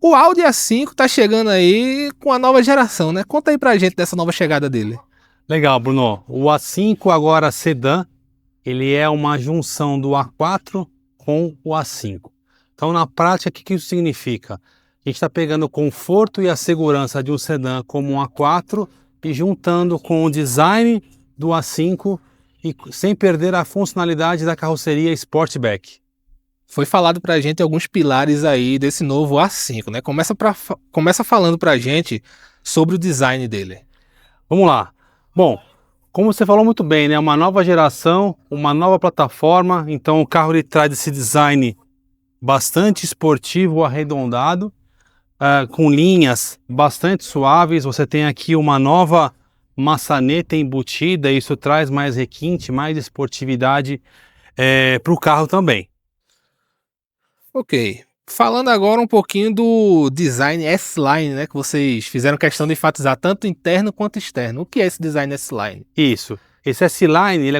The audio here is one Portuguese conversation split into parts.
O Audi A5 tá chegando aí com a nova geração, né? Conta aí pra gente dessa nova chegada dele. Legal, Bruno. O A5 agora sedã, ele é uma junção do A4 com o A5. Então, na prática, o que isso significa? A gente está pegando o conforto e a segurança de um sedã como um A4 e juntando com o design do A5 e sem perder a funcionalidade da carroceria Sportback. Foi falado pra gente alguns pilares aí desse novo A5, né? Começa falando pra gente sobre o design dele. Vamos lá. Bom, como você falou muito bem, né? Uma nova geração, uma nova plataforma. Então o carro ele traz esse design bastante esportivo, arredondado, com linhas bastante suaves. Você tem aqui uma nova maçaneta embutida. Isso traz mais requinte, mais esportividade para o carro também. Ok. Falando agora um pouquinho do design S-Line, né? Que vocês fizeram questão de enfatizar tanto interno quanto externo. O que é esse design S-Line? Isso. Esse S-Line,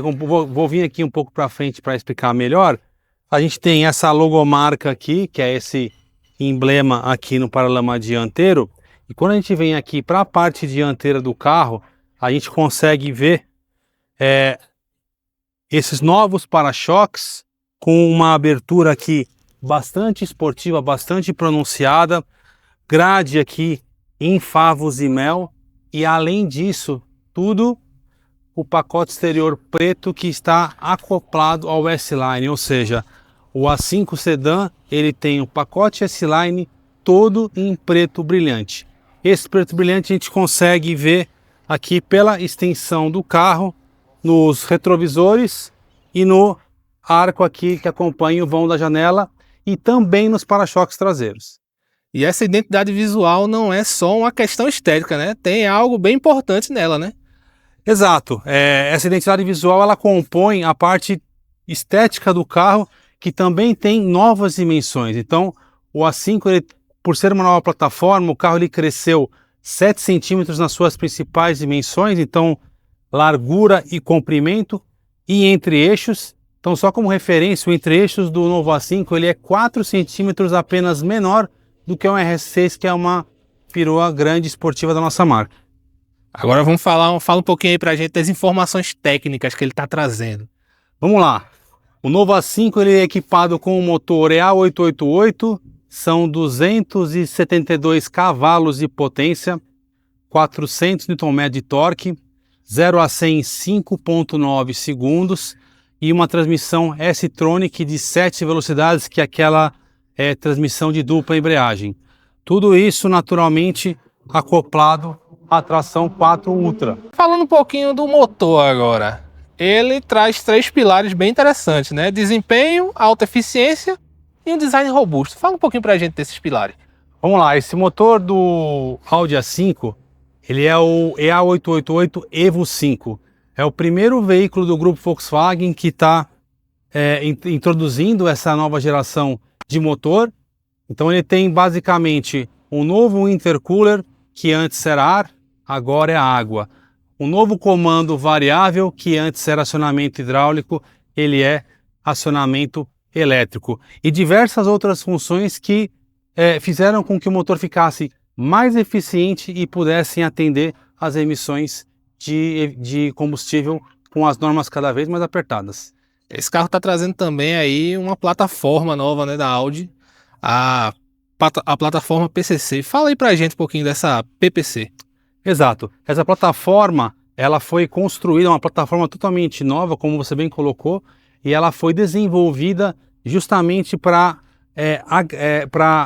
vou vir aqui um pouco para frente para explicar melhor. A gente tem essa logomarca aqui, que é esse emblema aqui no paralama dianteiro. E quando a gente vem aqui para a parte dianteira do carro, a gente consegue ver esses novos para-choques com uma abertura aqui bastante esportiva, bastante pronunciada, grade aqui em favos e mel e além disso tudo o pacote exterior preto que está acoplado ao S-Line, ou seja, o A5 sedã ele tem o pacote S-Line todo em preto brilhante. Esse preto brilhante a gente consegue ver aqui pela extensão do carro, nos retrovisores e no arco aqui que acompanha o vão da janela e também nos para-choques traseiros. E essa identidade visual não é só uma questão estética, né? Tem algo bem importante nela, né? Exato. Essa identidade visual ela compõe a parte estética do carro, que também tem novas dimensões. Então, o A5, ele, por ser uma nova plataforma, o carro ele cresceu 7 centímetros nas suas principais dimensões, então largura e comprimento, e entre eixos. Então, só como referência, o entre-eixos do novo A5 ele é 4 centímetros apenas menor do que o RS6, que é uma perua grande esportiva da nossa marca. Agora fala um pouquinho aí pra gente das informações técnicas que ele está trazendo. Vamos lá. O novo A5 ele é equipado com o motor EA888, são 272 cavalos de potência, 400 Nm de torque, 0 a 100 em 5,9 segundos, e uma transmissão S-Tronic de 7 velocidades, que é aquela transmissão de dupla embreagem. Tudo isso naturalmente acoplado à tração 4 Ultra. Falando um pouquinho do motor agora, ele traz 3 pilares bem interessantes, né? Desempenho, alta eficiência e um design robusto. Fala um pouquinho pra gente desses pilares. Vamos lá, esse motor do Audi A5, ele é o EA888 Evo 5. É o primeiro veículo do grupo Volkswagen que está introduzindo essa nova geração de motor. Então ele tem basicamente um novo intercooler, que antes era ar, agora é água. Um novo comando variável, que antes era acionamento hidráulico, ele é acionamento elétrico. E diversas outras funções que fizeram com que o motor ficasse mais eficiente e pudessem atender às emissões de combustível com as normas cada vez mais apertadas. Esse carro está trazendo também aí uma plataforma nova, né, da Audi, a plataforma PCC. Fala aí pra gente um pouquinho dessa PPC. Exato. Essa plataforma, ela foi construída, uma plataforma totalmente nova, como você bem colocou, e ela foi desenvolvida justamente para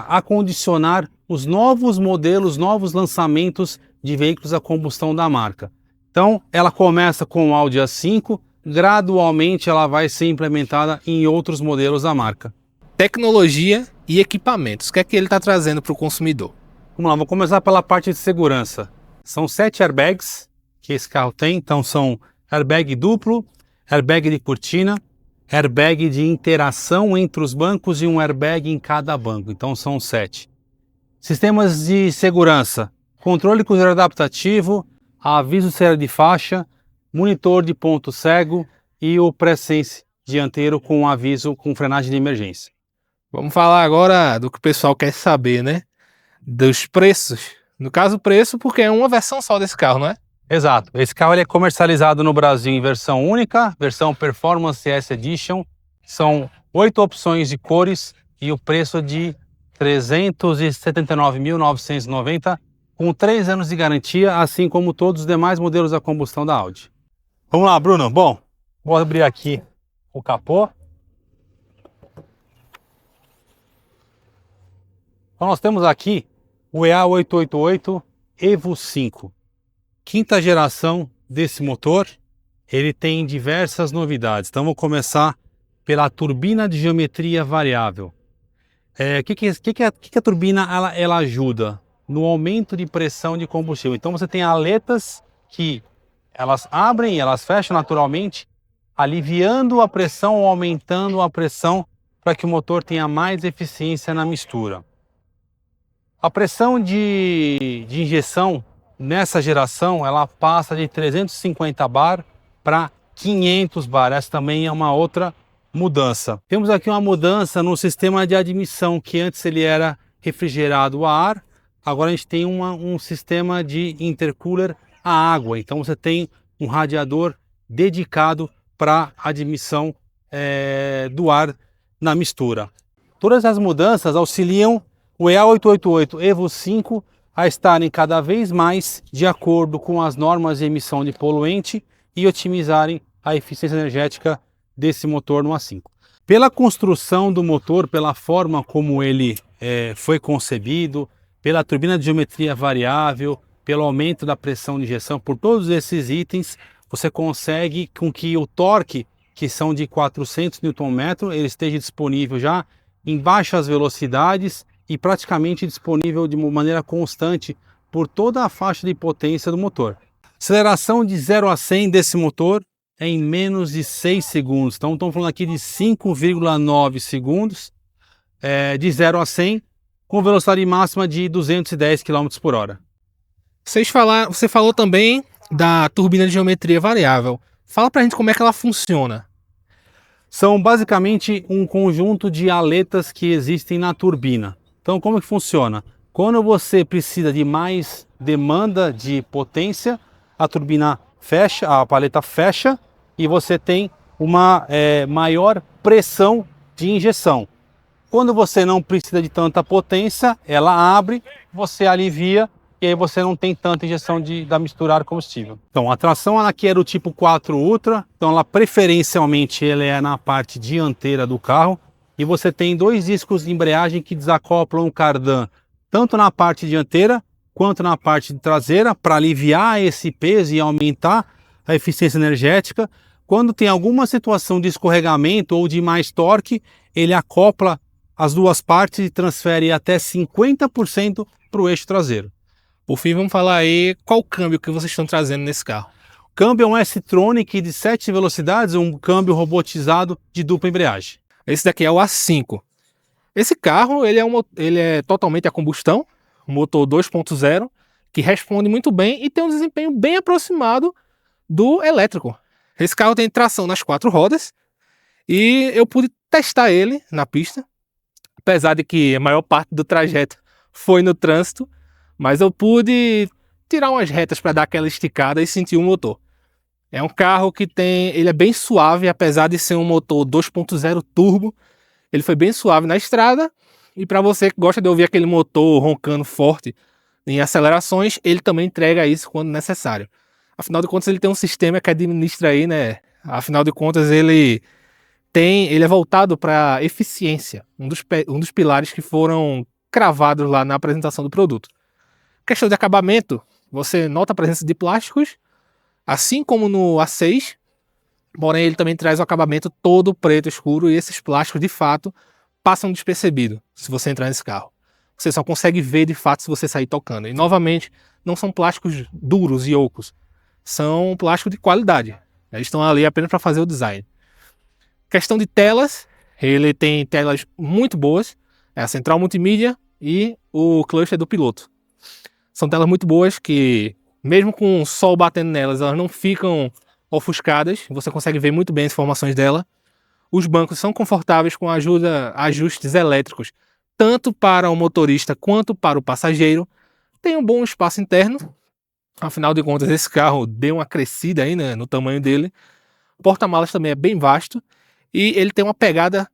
acondicionar os novos modelos, novos lançamentos de veículos a combustão da marca. Então, ela começa com o Audi A5, gradualmente ela vai ser implementada em outros modelos da marca. Tecnologia e equipamentos. O que é que ele está trazendo para o consumidor? Vamos lá, vou começar pela parte de segurança. São 7 airbags que esse carro tem, então são airbag duplo, airbag de cortina, airbag de interação entre os bancos e um airbag em cada banco, então são 7. Sistemas de segurança, controle cruzeiro adaptativo, aviso de saída de faixa, monitor de ponto cego e o pré-sense dianteiro com aviso com frenagem de emergência. Vamos falar agora do que o pessoal quer saber, né? Dos preços. No caso, preço porque é uma versão só desse carro, não é? Exato. Esse carro ele é comercializado no Brasil em versão única, versão Performance S Edition. São 8 opções de cores e o preço de R$ 379.990, com 3 anos de garantia, assim como todos os demais modelos a combustão da Audi. Vamos lá, Bruno. Bom, vou abrir aqui o capô. Então nós temos aqui o EA888 Evo 5. Quinta geração desse motor. Ele tem diversas novidades. Então vou começar pela turbina de geometria variável. O que a turbina ela ajuda? No aumento de pressão de combustível. Então você tem aletas que elas abrem e elas fecham naturalmente, aliviando a pressão ou aumentando a pressão para que o motor tenha mais eficiência na mistura. A pressão de injeção nessa geração ela passa de 350 bar para 500 bar. Essa também é uma outra mudança. Temos aqui uma mudança no sistema de admissão, que antes ele era refrigerado a ar, agora a gente tem um sistema de intercooler a água. Então você tem um radiador dedicado para admissão do ar na mistura. Todas as mudanças auxiliam o EA888 Evo 5 a estarem cada vez mais de acordo com as normas de emissão de poluente e otimizarem a eficiência energética desse motor no A5. Pela construção do motor, pela forma como ele foi concebido, pela turbina de geometria variável, pelo aumento da pressão de injeção, por todos esses itens, você consegue com que o torque, que são de 400 Nm, ele esteja disponível já em baixas velocidades e praticamente disponível de maneira constante por toda a faixa de potência do motor. Aceleração de 0 a 100 desse motor é em menos de 6 segundos. Então estamos falando aqui de 5,9 segundos de 0 a 100 com velocidade máxima de 210 km por hora. Você falou também da turbina de geometria variável. Fala pra gente como é que ela funciona. São basicamente um conjunto de aletas que existem na turbina. Então como que funciona? Quando você precisa de mais demanda de potência, a turbina fecha, a paleta fecha e você tem uma maior pressão de injeção. Quando você não precisa de tanta potência, ela abre, você alivia e aí você não tem tanta injeção da mistura ar-combustível. Então a tração aqui é do tipo 4 Ultra, então ela preferencialmente ela é na parte dianteira do carro e você tem 2 discos de embreagem que desacoplam o cardan tanto na parte dianteira quanto na parte traseira para aliviar esse peso e aumentar a eficiência energética. Quando tem alguma situação de escorregamento ou de mais torque, ele acopla as duas partes e transfere até 50% para o eixo traseiro. Por fim, vamos falar aí qual o câmbio que vocês estão trazendo nesse carro. O câmbio é um S-Tronic de 7 velocidades, um câmbio robotizado de dupla embreagem. Esse daqui é o A5. Esse carro ele é totalmente a combustão, um motor 2.0, que responde muito bem e tem um desempenho bem aproximado do elétrico. Esse carro tem tração nas 4 rodas e eu pude testar ele na pista, apesar de que a maior parte do trajeto foi no trânsito, mas eu pude tirar umas retas para dar aquela esticada e sentir o motor. É um carro que ele é bem suave, apesar de ser um motor 2.0 turbo, ele foi bem suave na estrada. E para você que gosta de ouvir aquele motor roncando forte em acelerações, ele também entrega isso quando necessário. Afinal de contas, ele tem um sistema que administra aí, né? Afinal de contas, ele é voltado para eficiência, um dos pilares que foram cravados lá na apresentação do produto. Questão de acabamento, você nota a presença de plásticos, assim como no A6, porém ele também traz o acabamento todo preto escuro, e esses plásticos de fato passam despercebido se você entrar nesse carro. Você só consegue ver de fato se você sair tocando. E novamente, não são plásticos duros e ocos, são plásticos de qualidade. Eles estão ali apenas para fazer o design. Questão de telas, ele tem telas muito boas, é a central multimídia e o cluster do piloto. São telas muito boas que, mesmo com o sol batendo nelas, elas não ficam ofuscadas, você consegue ver muito bem as informações dela. Os bancos são confortáveis com ajustes elétricos, tanto para o motorista quanto para o passageiro. Tem um bom espaço interno, afinal de contas esse carro deu uma crescida aí, né, no tamanho dele. O porta-malas também é bem vasto e ele tem uma pegada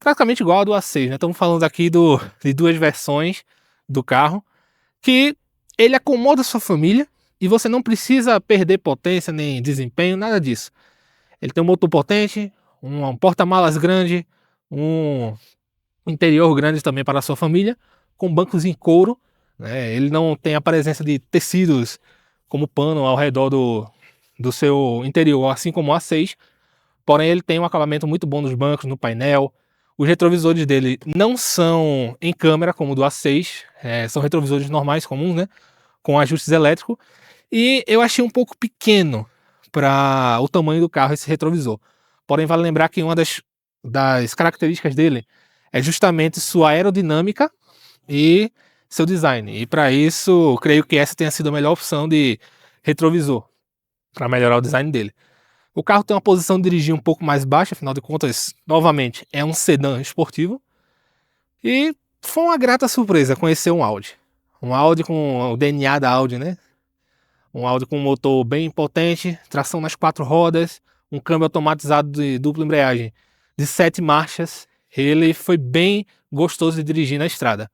praticamente igual ao do A6, né? Estamos falando aqui de duas versões do carro, que ele acomoda a sua família e você não precisa perder potência nem desempenho, nada disso. Ele tem um motor potente, um porta-malas grande, um interior grande também para a sua família, com bancos em couro, né? Ele não tem a presença de tecidos como pano ao redor do seu interior, assim como o A6, porém ele tem um acabamento muito bom nos bancos, no painel. Os retrovisores dele não são em câmera como o do A6, são retrovisores normais, comuns, né? Com ajustes elétricos. E eu achei um pouco pequeno para o tamanho do carro esse retrovisor. Porém, vale lembrar que uma das características dele é justamente sua aerodinâmica e seu design. E para isso, creio que essa tenha sido a melhor opção de retrovisor, para melhorar o design dele. O carro tem uma posição de dirigir um pouco mais baixa, afinal de contas, novamente, é um sedã esportivo. E foi uma grata surpresa conhecer um Audi. Um Audi com o DNA da Audi, né? Um Audi com um motor bem potente, tração nas 4 rodas, um câmbio automatizado de dupla embreagem de 7 marchas. Ele foi bem gostoso de dirigir na estrada.